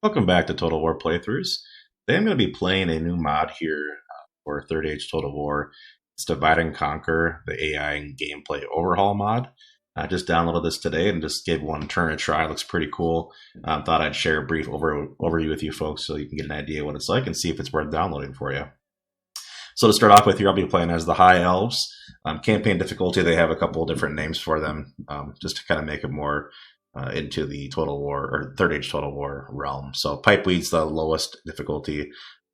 Welcome back to Total War Playthroughs. Today I'm going to be playing a new mod here for Third Age Total War. It's Divide and Conquer, the AI and gameplay overhaul mod. I just downloaded this today and just gave one turn a try. It looks pretty cool. Thought I'd share a brief overview with you folks so you can get an idea what it's like and see if it's worth downloading for you. So to start off with here, I'll be playing as the High Elves. Campaign difficulty, they have a couple of different names for them just to kind of make it more into the Total War or Third Age Total War realm. So Pipeweed's the lowest difficulty.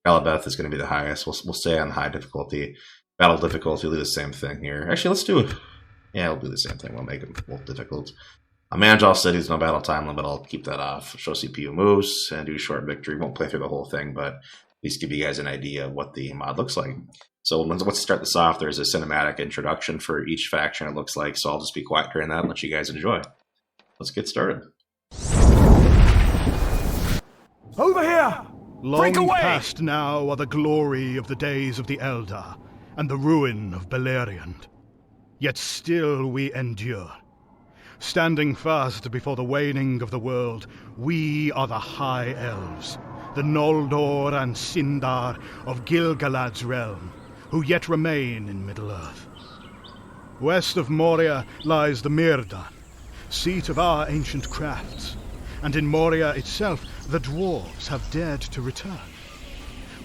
Galabeth is going to be the highest. We'll stay on high difficulty. Battle difficulty, we'll do the same thing here. Actually, we'll do the same thing. We'll make it both difficult. Manjal City's no battle time limit. I'll keep that off. Show CPU moves and do short victory. Won't play through the whole thing, but at least give you guys an idea of what the mod looks like. So let's start this off. There's a cinematic introduction for each faction, it looks like. So I'll just be quiet during that and let you guys enjoy. Let's get started. Over here! Break Long away! past now are the glory of the days of the Eldar and the ruin of Beleriand. Yet still we endure. Standing fast before the waning of the world, we are the High Elves, the Noldor and Sindar of Gil-galad's realm, who yet remain in Middle-earth. West of Moria lies the Mirdan, seat of our ancient crafts, and in Moria itself the dwarves have dared to return.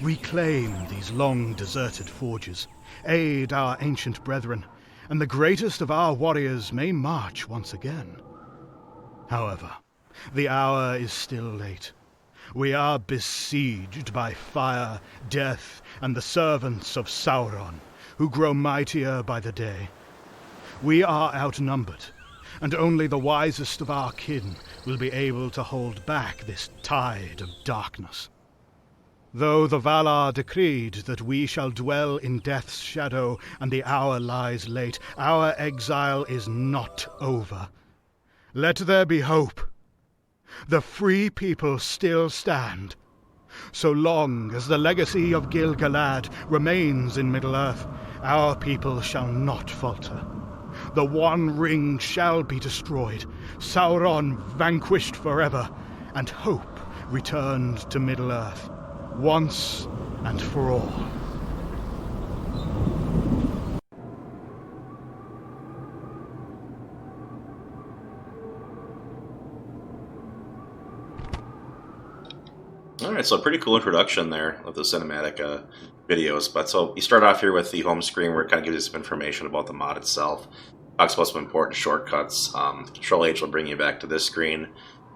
Reclaim these long deserted forges, aid our ancient brethren, and the greatest of our warriors may march once again. However, the hour is still late. We are besieged by fire, death, and the servants of Sauron, who grow mightier by the day. We are outnumbered, and only the wisest of our kin will be able to hold back this tide of darkness. Though the Valar decreed that we shall dwell in death's shadow and the hour lies late, our exile is not over. Let there be hope. The free people still stand. So long as the legacy of Gil-galad remains in Middle-earth, our people shall not falter. The One Ring shall be destroyed, Sauron vanquished forever, and hope returned to Middle-earth, once and for all. Alright, so pretty cool introduction there of the cinematic videos. But so you start off here with the home screen where it kind of gives you some information about the mod itself. Talks about some important shortcuts. Control H will bring you back to this screen.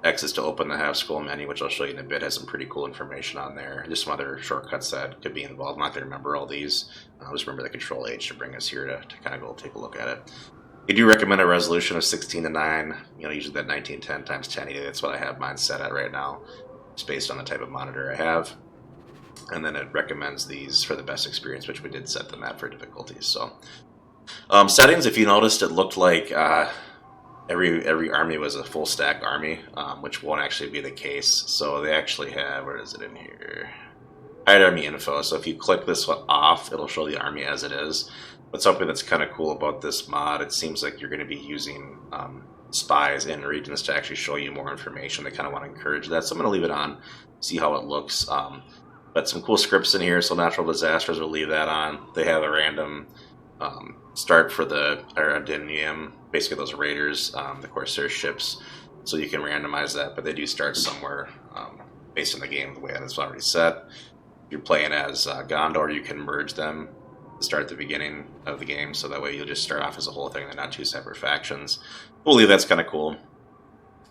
X is to open the half scroll menu, which I'll show you in a bit. Has some pretty cool information on there. Just some other shortcuts that could be involved. I'm not going to remember all these. I'll just remember the Control H to bring us here to kind of go take a look at it. You do recommend a resolution of 16:9. Usually that 1910 times 1080. That's what I have mine set at right now. It's based on the type of monitor I have. And then it recommends these for the best experience, which we did set them at for difficulties. So settings, if you noticed, it looked like every army was a full stack army, which won't actually be the case. So they actually have, where is it in here? Hide army info. So if you click this one off, it'll show the army as it is. But something that's kind of cool about this mod, it seems like you're going to be using spies in regions to actually show you more information. They kind of want to encourage that. So I'm going to leave it on, see how it looks. But some cool scripts in here. So natural disasters, will leave that on. They have a random start for the Aerodinium, basically those raiders, the Corsair ships. So you can randomize that, but they do start somewhere based on the game, the way that it's already set. If you're playing as Gondor, you can merge them to start at the beginning of the game, so that way you'll just start off as a whole thing. They're not two separate factions. I believe that's kind of cool.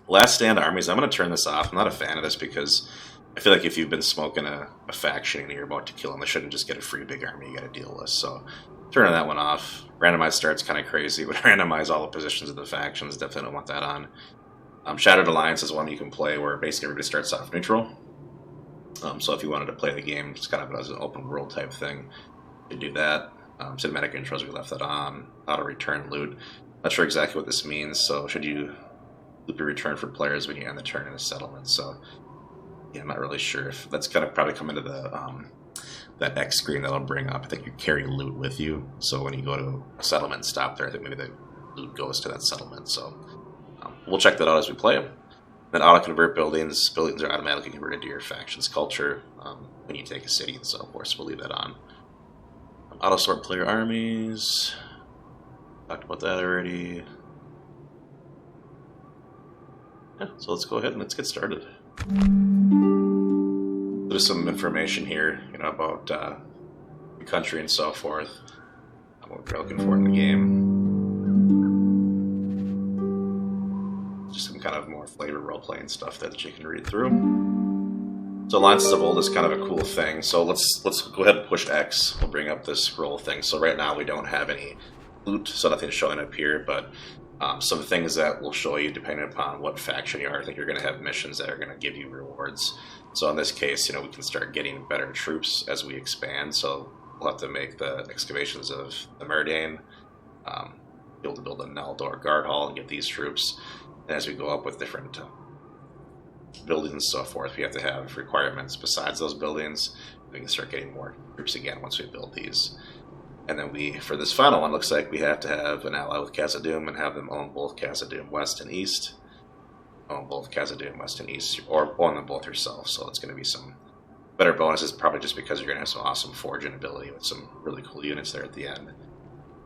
Last stand armies, I'm going to turn this off. I'm not a fan of this because I feel like if you've been smoking a faction and you're about to kill them, they shouldn't just get a free big army you got to deal with. So turning that one off. Randomized start's kind of crazy. It would randomize all the positions of the factions. Definitely don't want that on. Shattered Alliance is one you can play where basically everybody starts off neutral. So if you wanted to play the game, it's kind of as an open world type thing, you can do that. Cinematic intros, we left that on. Auto return loot. Not sure exactly what this means. So should you loop your return for players when you end the turn in a settlement? So yeah, I'm not really sure if that's going to probably come into the that X screen that'll bring up. I think you carry loot with you, so when you go to a settlement and stop there, I think maybe the loot goes to that settlement. So we'll check that out as we play. Then auto-convert buildings. Buildings are automatically converted to your faction's culture when you take a city and so forth, so we'll leave that on. Auto-sort player armies. Talked about that already. Yeah, so let's go ahead and let's get started. There's some information here, about the country and so forth. What we're looking for in the game. Just some kind of more flavor role-playing stuff that you can read through. So Alliances of Old is kind of a cool thing. So let's go ahead and push X. We'll bring up this roll thing. So right now we don't have any loot, so nothing's showing up here, but some things that will show you depending upon what faction you are. I think you're going to have missions that are going to give you rewards. So in this case, we can start getting better troops as we expand. So we'll have to make the excavations of the Merdane, be able to build a Naldor guard hall and get these troops. And as we go up with different buildings and so forth, we have to have requirements besides those buildings. We can start getting more troops again once we build these. And then for this final one, looks like we have to have an ally with Khazad-dûm and have them own both Khazad-dûm West and East. Own both Khazad-dûm West and East, or own them both yourself. So it's going to be some better bonuses, probably just because you're going to have some awesome forging ability with some really cool units there at the end.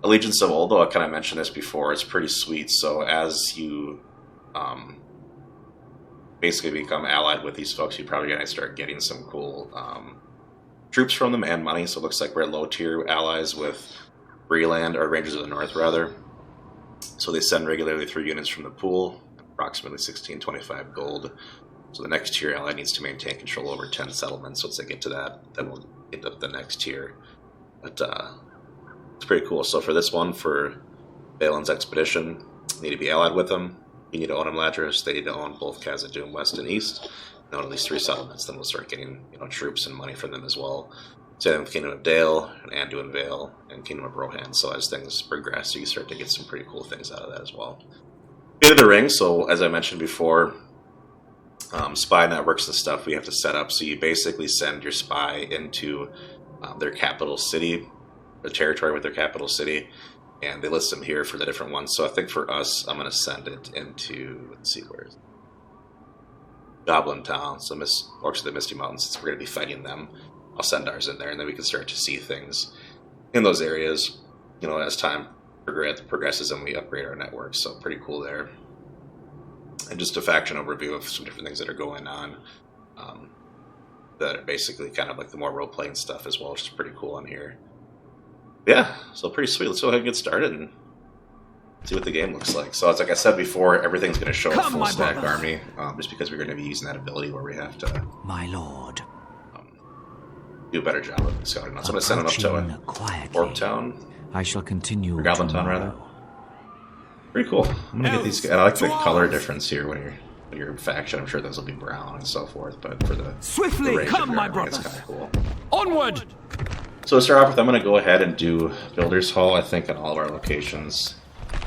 Allegiance of Old, though, I kind of mentioned this before, it's pretty sweet. So as you basically become allied with these folks, you're probably going to start getting some cool troops from them and money. So it looks like we're low tier allies with Breland, or Rangers of the North rather. So they send regularly 3 units from the pool, approximately 1625 gold. So the next tier ally needs to maintain control over 10 settlements. Once they get to that, then we'll get up the next tier. But it's pretty cool. So for this one, for Balin's expedition, you need to be allied with them. You need to own them Ladris. They need to own both Khazad-dûm West and East. And own at least 3 settlements. Then we'll start getting troops and money from them as well. Same with Kingdom of Dale, and Anduin Vale, and Kingdom of Rohan. So as things progress, you start to get some pretty cool things out of that as well. Into the ring. So as I mentioned before, spy networks and stuff we have to set up. So you basically send your spy into their capital city, the territory with their capital city. And they list them here for the different ones. So I think for us, I'm going to send it into, let's see, where is it? Goblin-Town. So Orcs of the Misty Mountains, since we're going to be fighting them, I'll send ours in there, and then we can start to see things in those areas, as time progresses and we upgrade our network. So pretty cool there. And just a faction overview of some different things that are going on that are basically kind of like the more role-playing stuff as well, which is pretty cool on here. Yeah, so pretty sweet. Let's go ahead and get started and see what the game looks like. So as like I said before, everything's going to show a full stack army, just because we're going to be using that ability where we have to, my lord, do a better job of scouting. So I'm going to send them up to Orc-Town. I shall continue. Or Goblin-Town, rather. Pretty cool. I'm going to get these. I like the color difference here when you're faction. I'm sure those will be brown and so forth, but for the Swiftly, range come, of my army, brother. it's kind of cool. Onward! So to start off with, I'm going to go ahead and do Builder's Hall, I think, in all of our locations.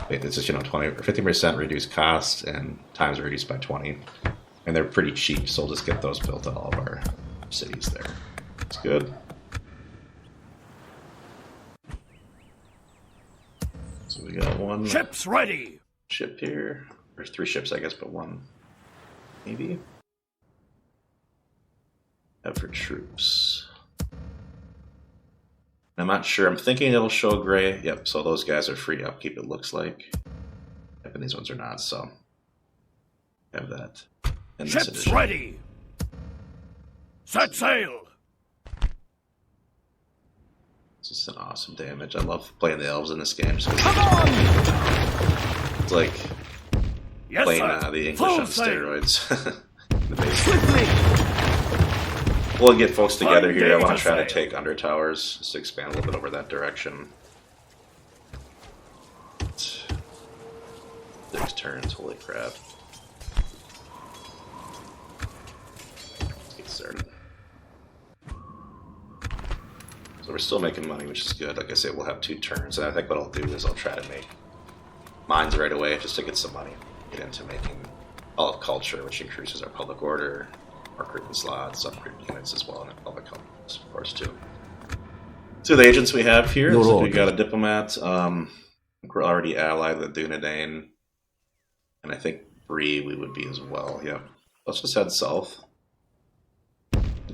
It's just, 20 or 15% reduced cost, and times are reduced by 20. And they're pretty cheap, so we'll just get those built at all of our cities there. That's good. So we got one Ships ready! ship here. There's 3 ships, I guess, but 1 maybe. Have for troops. I'm not sure. I'm thinking it'll show gray. Yep, so those guys are free upkeep, it looks like. Yep, and these ones are not, so have that. In this Ships edition. ready! Set sail! This is an awesome damage. I love playing the elves in this game. So Come on! it's like Yes, playing sir. the English Full on sail. steroids. The base. Swiftly! We'll get folks together here. I want Fine to try to day to take Under Towers, just to expand a little bit over that direction. 6 turns, holy crap. Let's get started. So we're still making money, which is good. Like I said, we'll have 2 turns, and I think what I'll do is I'll try to make mines right away just to get some money. Get into making all of culture, which increases our public order, recruitment slots, upgrade units as well, and public health, of course, too. So the agents we have here, so we got a diplomat. We're already allied with Dunedain, and I think Bree we would be as well. Yep. Let's just head south.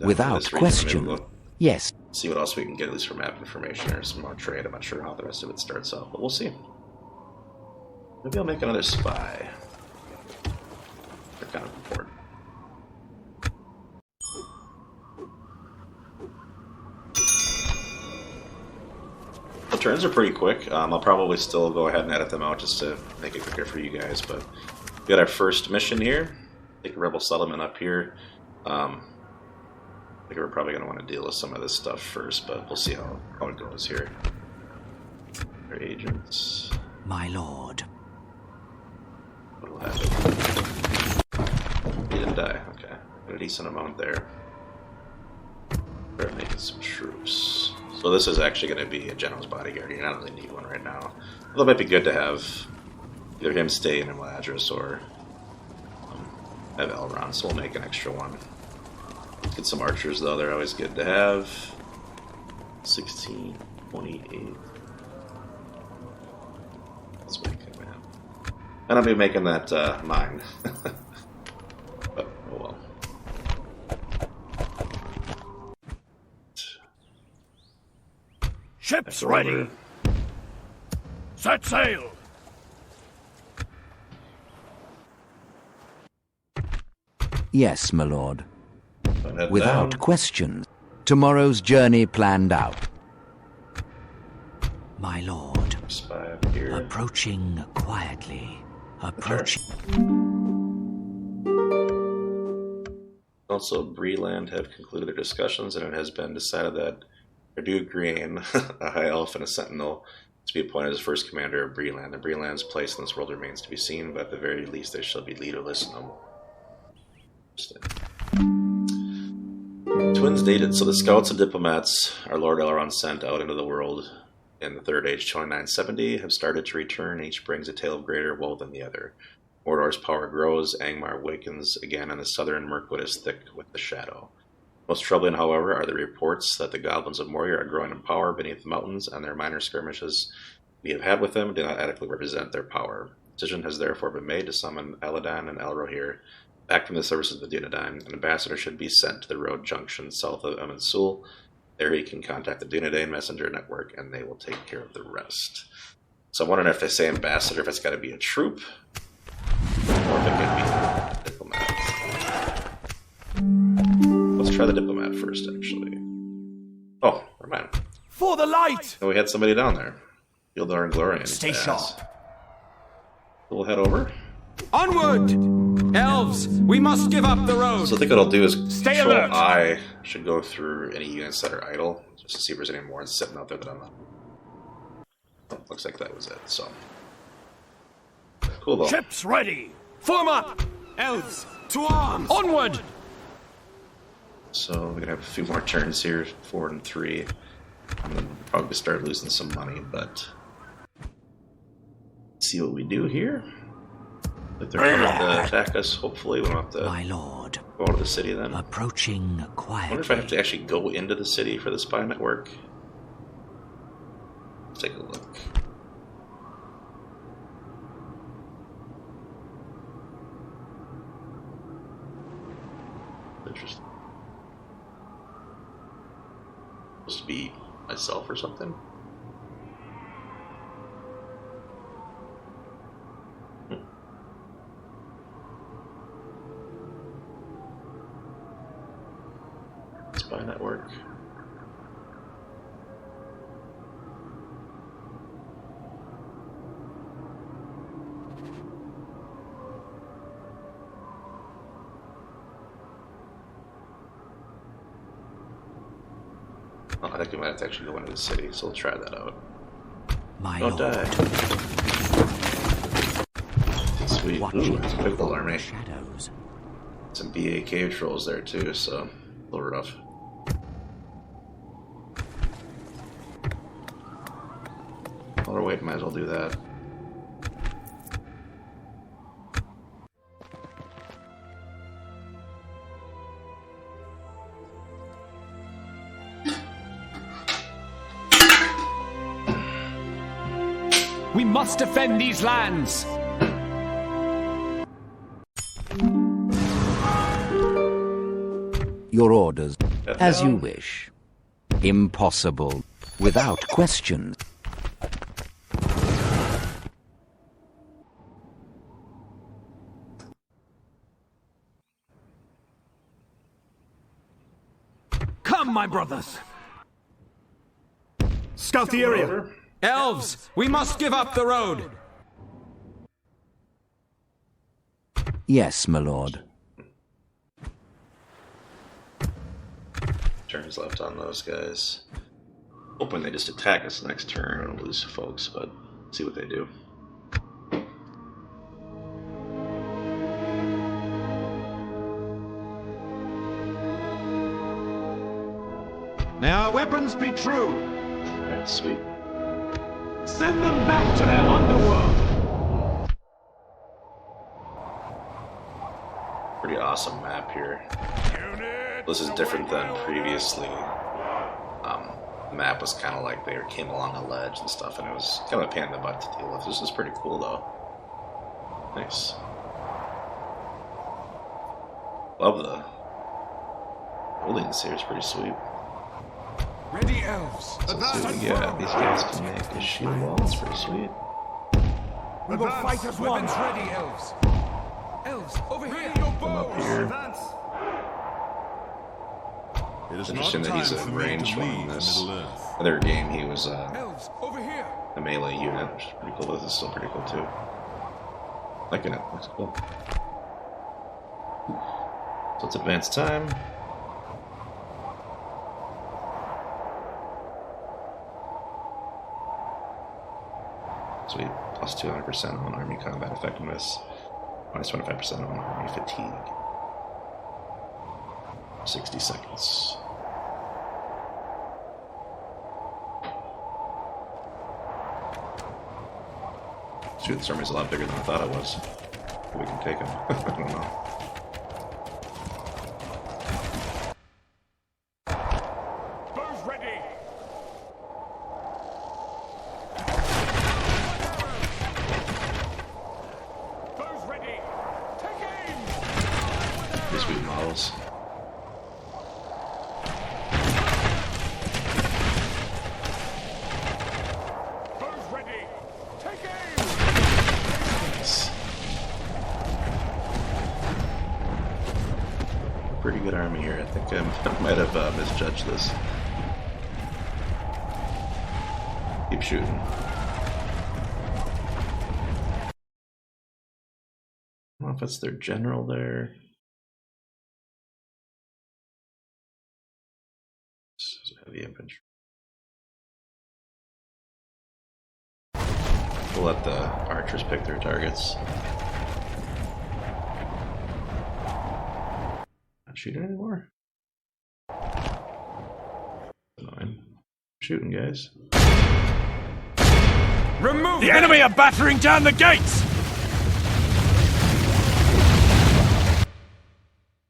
Without This region, question. maybe we'll Yes. see what else we can get, at least for map information or some more trade. I'm not sure how the rest of it starts out, but we'll see. Maybe I'll make another spy. They're kind of important. The turns are pretty quick. I'll probably still go ahead and edit them out just to make it quicker for you guys, but we got our first mission here. Take a rebel settlement up here. I think we're probably going to want to deal with some of this stuff first, but we'll see how it goes here. Our agents. My lord. What'll happen? He didn't die. Okay. Got a decent amount there. Start making some troops. So this is actually going to be a general's bodyguard. You don't really need one right now. Although it might be good to have either him stay in Eladris or have Elrond, so we'll make an extra one. Get some archers, though. They're always good to have. 16, 28. Let's make it, man. And I'll be making that mine. But, oh well. Ships ready. Set sail. Yes, my lord. Head Without down. question. Tomorrow's journey planned out. My lord. Spy up here. Approaching quietly. Approaching. Also, Breland have concluded their discussions, and it has been decided that Erdu Green, a high elf and a sentinel, is to be appointed as first commander of Breland. The Breland's place in this world remains to be seen, but at the very least they shall be leaderless and humble. Twins dated. So the scouts and diplomats our Lord Elrond sent out into the world in the Third Age 2970 have started to return. Each brings a tale of greater woe than the other. Mordor's power grows, Angmar wakens again, and the southern Mirkwood is thick with the shadow. Most troubling, however, are the reports that the goblins of Moria are growing in power beneath the mountains, and their minor skirmishes we have had with them do not adequately represent their power. A decision has therefore been made to summon Elladan and Elrohir back from the services of the Dunedain. An ambassador should be sent to the road junction south of Emansul. There he can contact the Dunedain messenger network, and they will take care of the rest. So I'm wondering if they say ambassador, if it's got to be a troop, or if it could be a diplomat. Let's try the diplomat first, actually. Oh, never mind. For the light. Oh, we had somebody down there. Gildar and Glorian. Stay sharp. We'll head over. Onward! Elves, we must give up the road. So I think what I'll do is Stay Control alert. I should go through any units that are idle, just to see if there's any more sitting out there that I'm not. Oh, looks like that was it, so. Cool though. Ships ready. Form up! Elves, to arms! Onward. So we're gonna have a few more turns here, 4 and 3. And then probably start losing some money, but let's see what we do here. If they're coming to attack us, hopefully we don't have to My lord. go out of the city then. Approaching I quietly. wonder if I have to actually go into the city for the spy network. Let's take a look. Interesting. Supposed to be myself or something? Spy network. Oh, I think we might have to actually go into the city, so we'll try that out. My Don't lord. die. Sweet. Ooh, Watching it's a pivotal the army. shadows. Some BA cave trolls there too, so a little rough. While we're waiting, might as well do that. We must defend these lands! Your orders. Step As you down. wish. Impossible. Without question. Come, my brothers. Scout the area. Over. Elves, we must give up the road. Yes, my lord. Turns left on those guys. Hoping they just attack us next turn and lose folks, but see what they do. May our weapons be true. Alright, sweet. Send them back to their underworld. Pretty awesome map here. This is different than previously. The map was kind of like they came along a ledge and stuff, and it was kind of a pain in the butt to deal with. This is pretty cool, though. Nice. Love the buildings here. It's pretty sweet. Ready, elves. Yeah, these guys can make a shield wall. It's pretty sweet. We will fight as one. Weapons ready, elves. Elves, over here. Come up here. It is It's not interesting that he's time a for me ranged to one leave in this. Middle-earth. Other game, he was Elves, over here. a melee unit, which is pretty cool. This is still pretty cool, too. Liking it. Looks cool. So let's advance time. Sweet. Plus 200% on army combat effectiveness. Minus 25% on army fatigue. 60 seconds. Shoot, this army's a lot bigger than I thought it was. We can take him. I don't know. Bows ready. Bows ready. Take aim. Pretty sweet models. Bows ready. Take aim. Nice. Pretty good army here. I think I might have misjudged this. Keep shooting. I don't know if it's their general there. This is heavy infantry. We'll let the archers pick their targets. Not shooting anymore. Annoying. Shooting, guys. Remove The enemy are battering down the gates.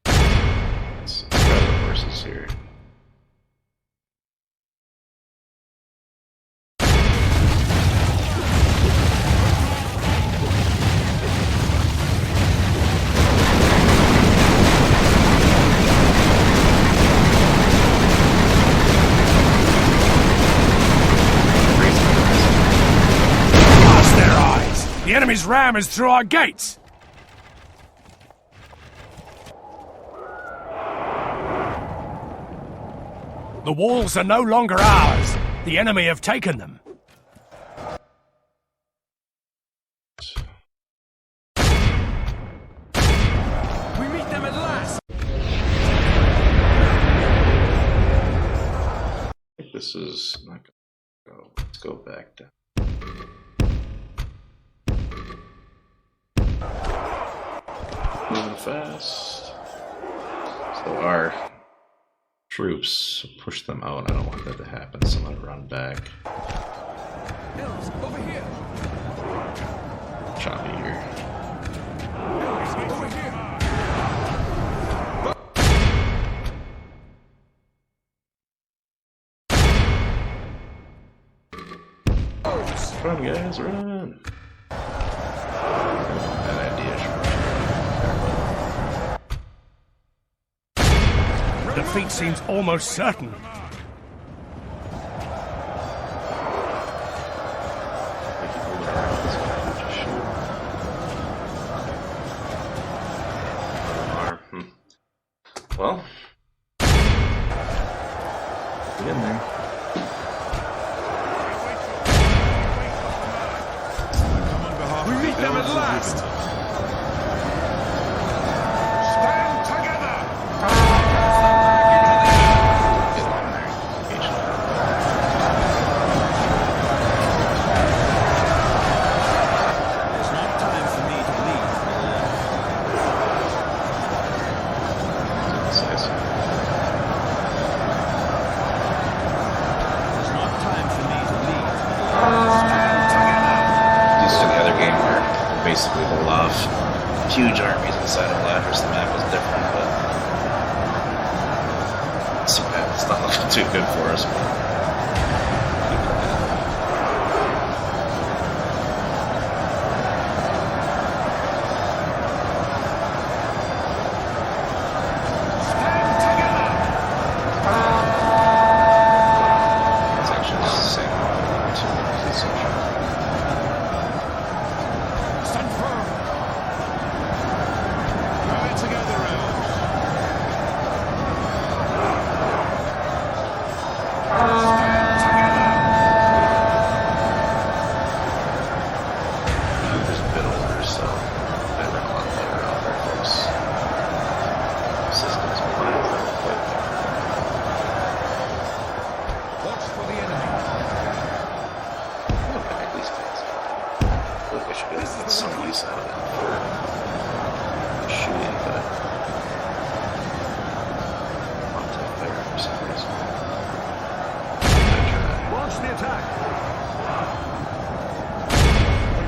Let's try the horses here. Blast their eyes. The enemy's ram is through our gates. The walls are no longer ours. The enemy have taken them. We meet them at last. I think this is not gonna go. Let's go back down. Moving fast. So our troops push them out. I don't want that to happen, so I'm gonna run back. Elves, over here. Choppy here. Elves, over here. Run, guys, run! Bad idea. defeat seems almost certain. Well, get in there. We meet them at last! Stand together! Get on there. It's not time for me to leave. It's not time for me to leave. Used to the other game where basically hold off huge armies inside of ladders. The map was different, but it's not looking too good for us. It's actually just the same. Stand firm! Rally together, elves! Stand together! There's a bit older, so I run a lot better out there, folks. Systems behind real quick. Watch for the enemy. Okay, at least it's I feel like I should be able to get some use out of it for shooting, but I'm on top there for some reason. Launch the attack!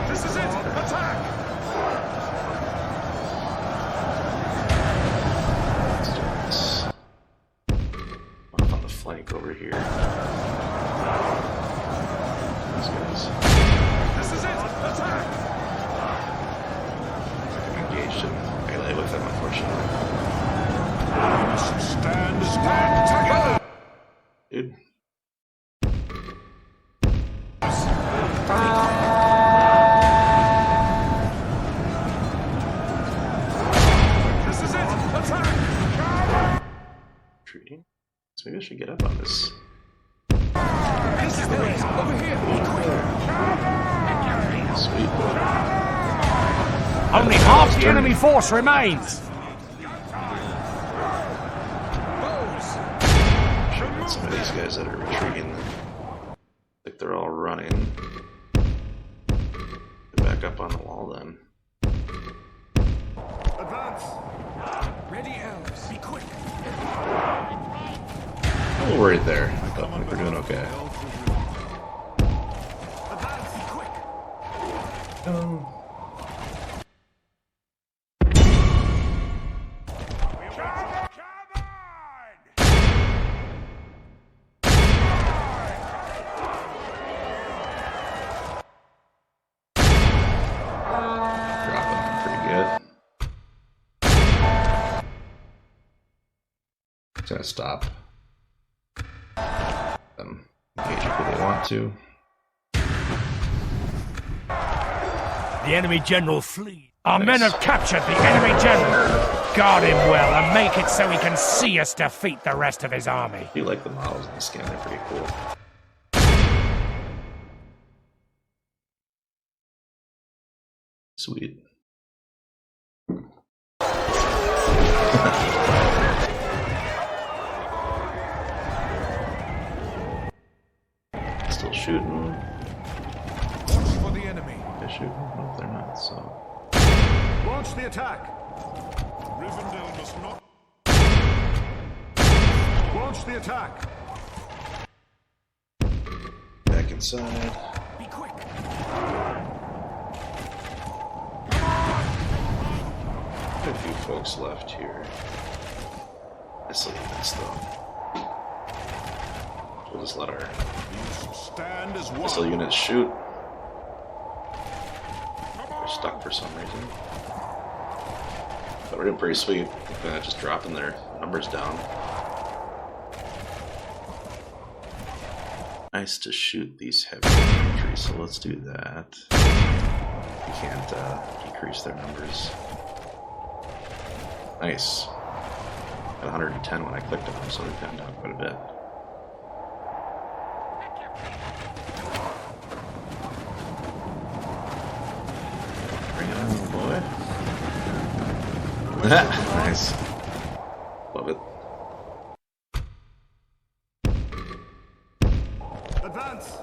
This is it! Attack! Let's do this. Off on the flank over here. These guys. This is it! Attack! Engaged in melee with them, unfortunately. Stand together! Dude. This is it! Attack! Retreating? So maybe I should get up on this. This is the way! Over here! Be quick! Sweet. Only half the enemy force remains! Some of these guys that are retreating, like they're all running. Get back up on the wall then. Advance! Ready, elves! Be quick! A little worried there. I thought we were doing okay. Advance! Be quick! Dropping them pretty good. It's gonna stop. Engage if they want to. The enemy general flees. Our men have captured the enemy general. Guard him well and make it so he can see us defeat the rest of his army. I do like the models in the skin, they're pretty cool. Sweet. Still shooting. Watch for the enemy. They're shooting? No, they're not, so. Launch the attack! Rivendell must not... Launch the attack! Back inside. Be quick! Got a few folks left here. Missile units, though. We'll just let our Stand as one. missile units shoot. They're stuck for some reason. But we're doing pretty sweet. Just dropping their numbers down. nice to shoot these heavy infantry, so let's do that. We can't decrease their numbers. Nice. Got 110 when I clicked on them, so they've gone down quite a bit. Bring it on, boy. Nice. Love it. Advance!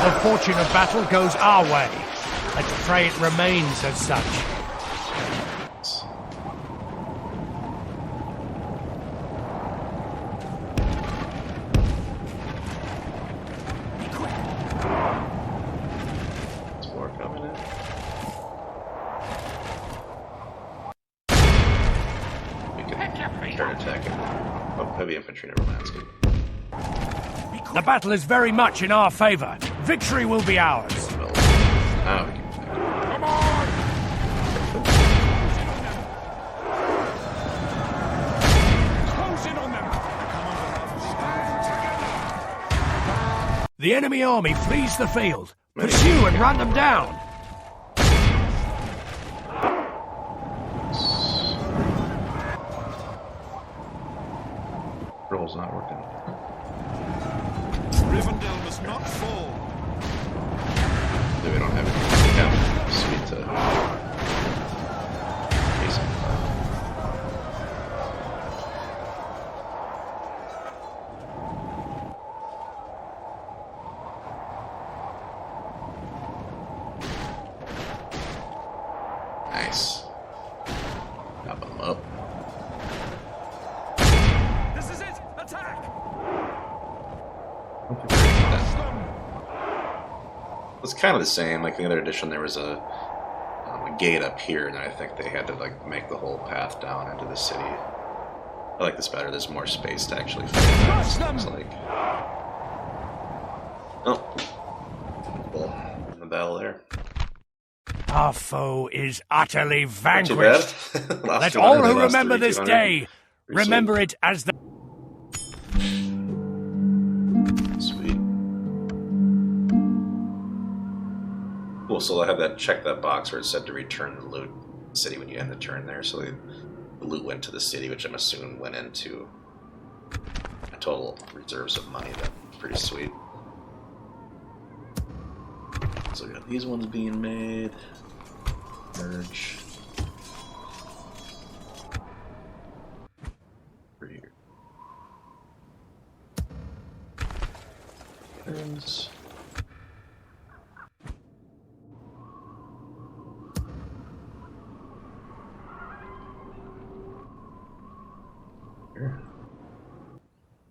The fortune of battle goes our way. Let's pray it remains as such. There's more coming in. We can start attacking. Oh, heavy infantry, never mind. That's good. The battle is very much in our favor. Victory will be ours. Now we can. Come on! Close in on them! The enemy army flees the field. Pursue and run them down. Roll's not working. Rivendell must not fall. We don't have anything. Yeah, sweet basic. Nice. Chop them up. This is it! Attack! It's kind of the same. Like in the other edition, there was a gate up here, and I think they had to like make the whole path down into the city. I like this better. There's more space to actually fight. Seems like. Oh, well, in the battle there. Our foe is utterly Not too vanquished. bad. Let 200, all they who lost remember this 300. day Pretty remember it as the... Sweet. Cool, so I'll have that check that box where it said to return the loot to the city when you end the turn there. So the loot went to the city, which I'm assuming went into total reserves of money. That's pretty sweet. So we got these ones being made. Merge. Over here. Turns. Here.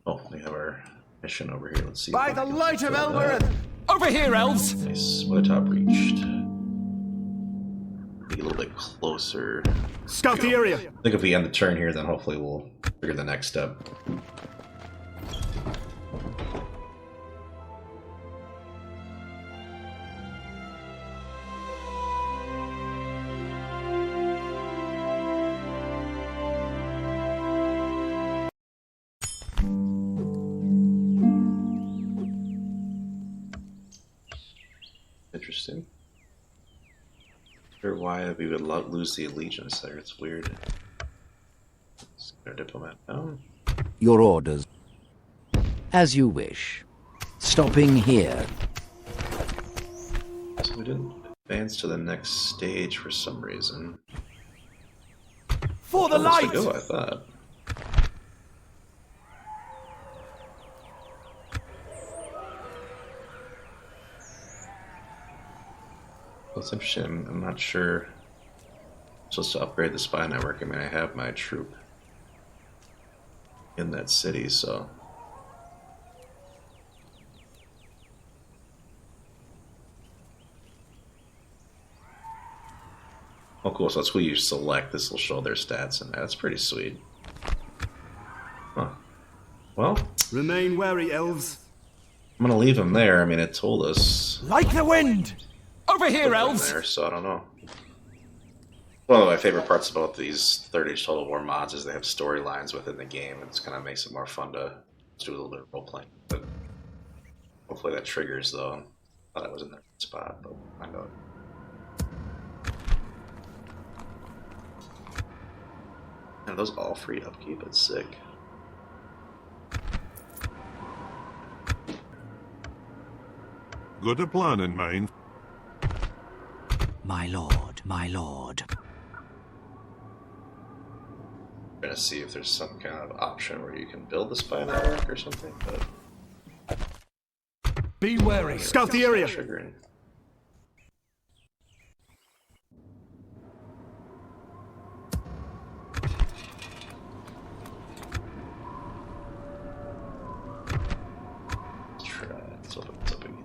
Oh, we have our mission over here. Let's see. By the light of Elbereth! Over here, elves! Nice. Weathertop reached. Be a little bit closer. Scout the area! I think if we end the turn here, then hopefully we'll figure the next step. Interesting. Sure why we would lose the allegiance there. It's weird. Let's get our diplomat down. Your orders. As you wish. Stopping here. So we didn't advance to the next stage for some reason. For the Supposed to light! go, I thought. That's interesting. I'm not sure. I'm supposed to upgrade the spy network. I mean, I have my troop in that city, so. Oh, cool. So that's who you select. This will show their stats in there. That's pretty sweet. Huh. Well, Remain wary, elves. I'm going to leave him there. I mean, it told us Like the wind! Over here, there, elves! so I don't know. One of my favorite parts about these Third Age Total War mods is they have storylines within the game. It kind of makes it more fun to do a little bit of role playing. But hopefully that triggers, though. I thought I was in the right spot, but we'll find out. And those all free upkeep, it's sick. Got a plan in mind. My lord, my lord. I'm gonna see if there's some kind of option where you can build the spy network or something, but Be wary. Scout the area. triggering. Try it. Let's open this up again.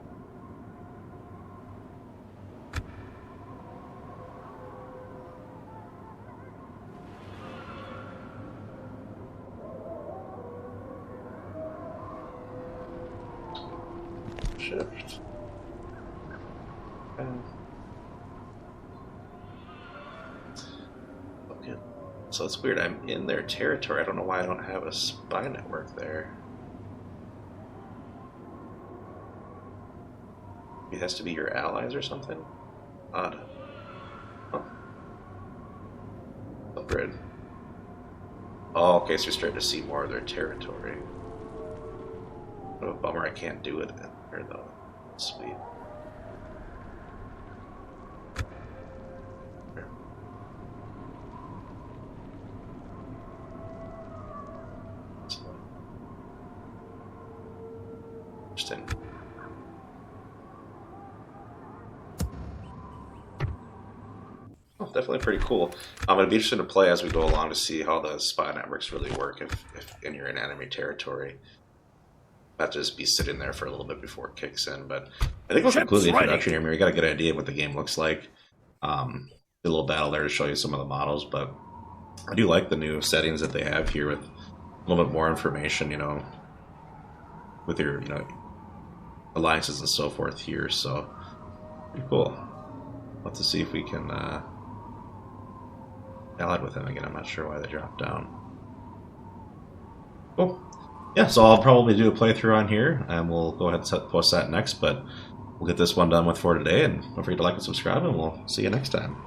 Shift. Okay. So it's weird. I'm in their territory. I don't know why I don't have a spy network there. It has to be your allies or something? Odd. Huh. Upgrade. Oh, okay, so you're starting to see more of their territory. What a bummer I can't do it in there, though. Sweet. Here. Interesting. Oh, definitely pretty cool. It'd be interesting to play as we go along to see how the spy networks really work if you're in enemy territory. Not just be sitting there for a little bit before it kicks in, but I think we'll conclude the introduction here. I mean, we got a good idea of what the game looks like. A little battle there to show you some of the models, but I do like the new settings that they have here with a little bit more information, you know, with your, you know, alliances and so forth here. So pretty cool. We'll have to see if we can allied with him again. I'm not sure why they dropped down. Cool. Yeah, so I'll probably do a playthrough on here, and we'll go ahead and post that next, but we'll get this one done with for today, and don't forget to like and subscribe, and we'll see you next time.